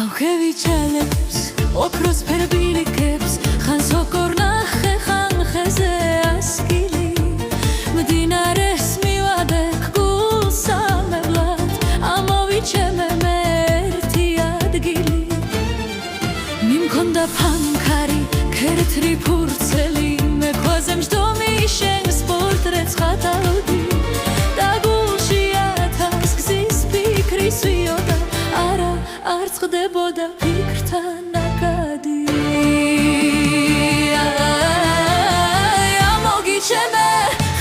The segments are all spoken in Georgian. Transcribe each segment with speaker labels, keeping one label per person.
Speaker 1: Augevichaleps, okros perbilikeps, xan sokor naxe xan xeze askili, mdinares mivade gulsamevlat, amovicheme merti adgili. Mimkonda pankari, kertri purtseli, mekhvazem jdomi shens portrets xatavdi, dagulshi atas gzis fikri svioda. Arts ხდებოდა ფიქრთან ნაკადი ამოგიჩემე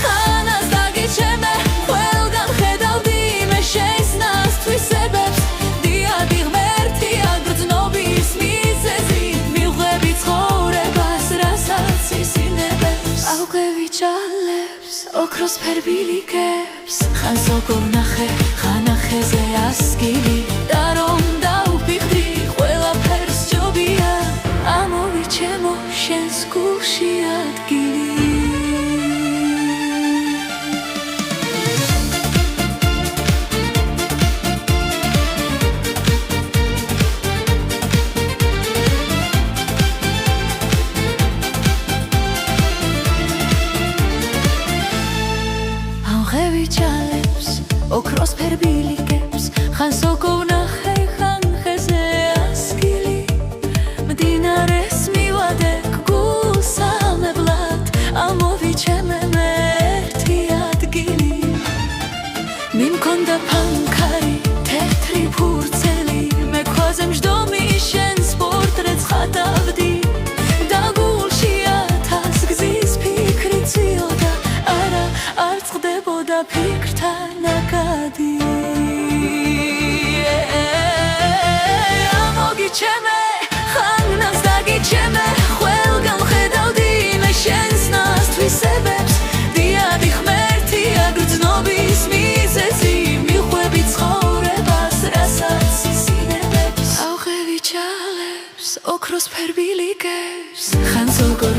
Speaker 1: ხანას დაგიჩემე ყველგან ხედავდი მე შენს ნასთვისებებს დიადი ღმერთია გრძნობის მიზეზი მივხვდები ცხოვრებას რასაც ისინებებს აუღევიჩალებს ოქროს ფერბილიკებს ხან სოკორ ნახე ხან ახეზე ასკილი და რომ შენს გულში ადგილი აუღევიჩალებს ოქროს ფერბილიკებს ხან სოკო ვნახე ხან ხეზე ასკილი მდინარეს მივადე ამოვიჩემე მერტი ადგილი მიმქონდა ფანქარი თეთრი ფურცელი მექვაზე მჯდომი შენს პორტრეტს ხატავდი და გულში ათას გზის ფიქრი ციოდა არა არ წყდებოდა ფიქრთან ნაკადი ამოგიჩემე ხანას დაგიჩემე ყველგან ხედავდი მე შენს ნასთვისებებს დიადი ღმერთია გრძნობის მიზეზი მივხვდები ცხოვრებას რასაც ისინებებს აუღევიჩალებს ოქროს ფერბილიკებს ხან სოკორ